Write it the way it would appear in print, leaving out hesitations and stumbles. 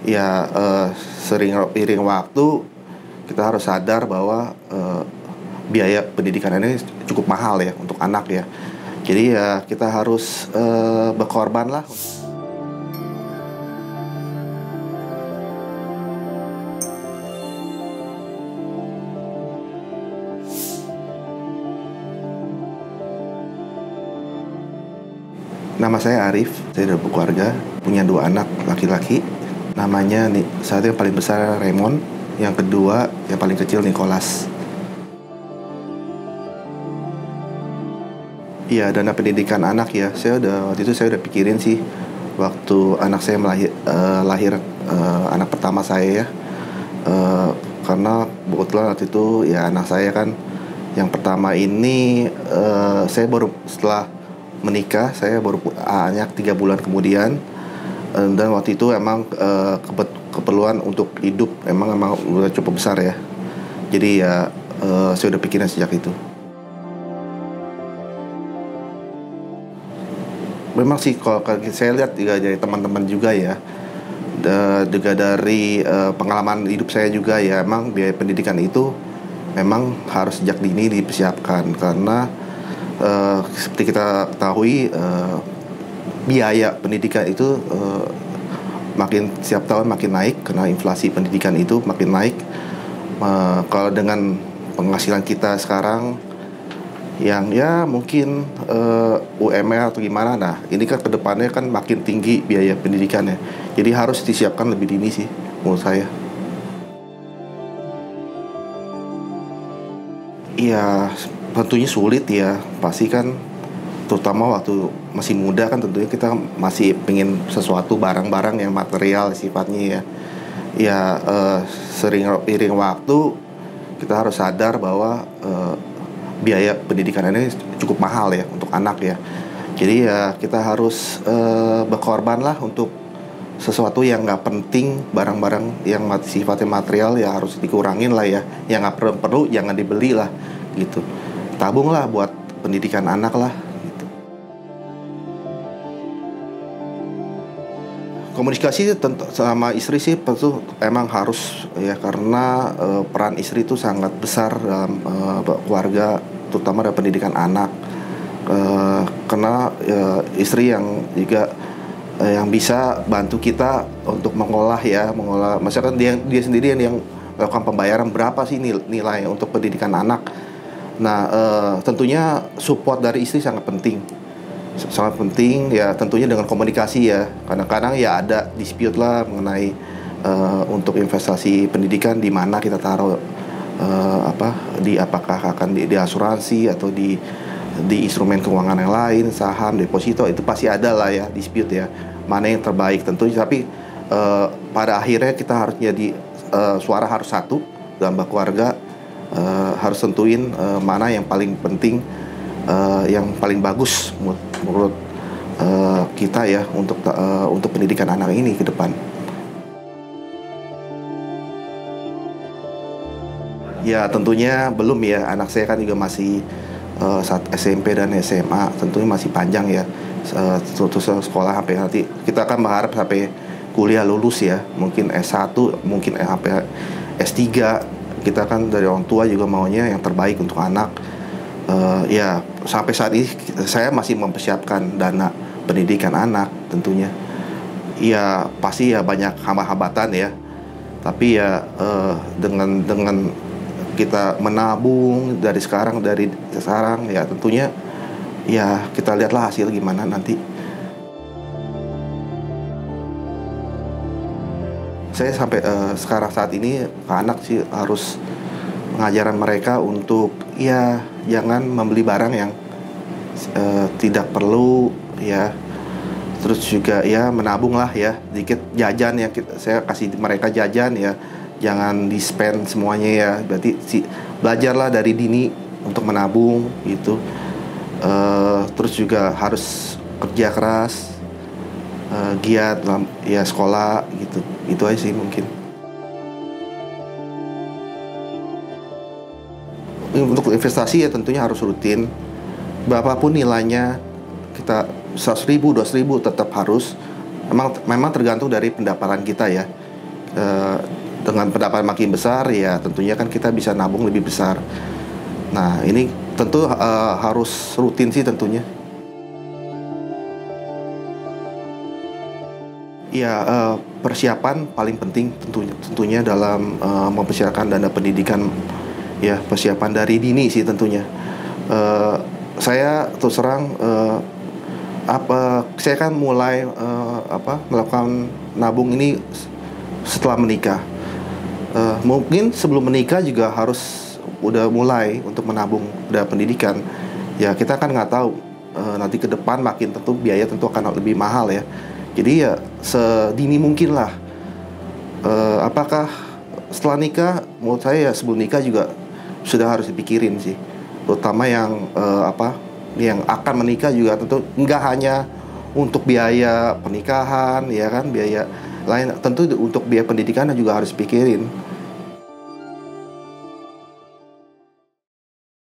Ya, seiring waktu kita harus sadar bahwa biaya pendidikan ini cukup mahal ya untuk anak ya. Jadi ya kita harus berkorban lah. Nama saya Arif, saya udah berkeluarga, punya 2 anak laki-laki. Namanya nih, satu yang paling besar Raymond, yang kedua yang paling kecil Nicholas. Iya, dana pendidikan anak ya. Waktu itu saya udah pikirin sih waktu anak saya lahir, anak pertama saya ya. Karena kebetulan waktu itu ya anak saya kan yang pertama ini, saya baru setelah menikah, saya baru anak 3 bulan kemudian. Dan waktu itu emang keperluan untuk hidup emang udah cukup besar ya. Jadi ya saya udah pikirin sejak itu. Memang sih kalau saya lihat juga dari teman-teman juga ya, juga dari pengalaman hidup saya juga ya, emang biaya pendidikan itu memang harus sejak dini dipersiapkan. Karena seperti kita ketahui, biaya pendidikan itu makin setiap tahun makin naik karena inflasi pendidikan itu makin naik. Kalau dengan penghasilan kita sekarang yang ya mungkin UMR atau gimana, nah ini kan kedepannya kan makin tinggi biaya pendidikannya. Jadi harus disiapkan lebih dini sih menurut saya. Iya, tentunya sulit ya, pasti kan, terutama waktu masih muda kan tentunya kita masih pengen sesuatu barang-barang yang material sifatnya ya. Ya, seiring waktu kita harus sadar bahwa biaya pendidikan ini cukup mahal ya untuk anak ya. Jadi ya kita harus berkorban lah untuk sesuatu yang nggak penting, barang-barang yang sifatnya material ya harus dikurangin lah ya. Yang nggak perlu jangan dibeli lah gitu. Tabung lah buat pendidikan anak lah gitu. Komunikasi sama istri sih tentu emang harus ya, karena peran istri itu sangat besar dalam keluarga, terutama dalam pendidikan anak. Karena istri yang juga yang bisa bantu kita untuk mengolah, misalkan dia sendiri yang melakukan pembayaran berapa sih nilai untuk pendidikan anak. Nah, tentunya support dari istri sangat penting ya, tentunya dengan komunikasi ya. Kadang-kadang ya ada dispute lah mengenai untuk investasi pendidikan di mana kita taruh, apakah akan di asuransi atau di instrumen keuangan yang lain, saham, deposito, itu pasti ada lah ya dispute ya, mana yang terbaik tentunya. Tapi pada akhirnya kita harus jadi suara harus satu dalam keluarga, harus tentuin mana yang paling penting, yang paling bagus menurut kita ya untuk pendidikan anak ini ke depan. Ya tentunya belum ya, anak saya kan juga masih saat SMP dan SMA, tentunya masih panjang ya terus sekolah sampai nanti kita akan berharap sampai kuliah lulus ya, mungkin S1, mungkin sampai S3. Kita kan dari orang tua juga maunya yang terbaik untuk anak. Ya sampai saat ini saya masih mempersiapkan dana pendidikan anak tentunya. Ya pasti ya banyak hambatan ya, tapi ya dengan kita menabung dari sekarang ya tentunya ya kita lihatlah hasil gimana nanti. Saya sampai sekarang saat ini ke anak sih harus pengajaran mereka untuk ya jangan membeli barang yang tidak perlu ya. Terus juga ya menabung lah ya, sedikit jajan ya, saya kasih mereka jajan ya, jangan di spend semuanya ya. Berarti belajarlah dari dini untuk menabung gitu. Terus juga harus kerja keras, giat dalam ya sekolah gitu. Itu aja sih mungkin. Untuk investasi ya tentunya harus rutin. Berapapun nilainya, kita 100.000, 200.000 tetap harus. Memang tergantung dari pendapatan kita ya. Eh, dengan pendapatan makin besar ya tentunya kan kita bisa nabung lebih besar. Nah ini tentu harus rutin sih tentunya. Ya, persiapan paling penting tentunya dalam mempersiapkan dana pendidikan, ya persiapan dari dini sih tentunya. Eh, saya terus terang saya kan mulai melakukan nabung ini setelah menikah. Mungkin sebelum menikah juga harus udah mulai untuk menabung dana pendidikan. Ya kita kan nggak tahu nanti ke depan makin tentu biaya tentu akan lebih mahal ya. Jadi ya sedini mungkin lah. Apakah setelah nikah? Menurut saya ya sebelum nikah juga sudah harus dipikirin sih. Terutama yang akan menikah juga tentu nggak hanya untuk biaya pernikahan ya kan, biaya lain tentu untuk biaya pendidikan juga harus pikirin.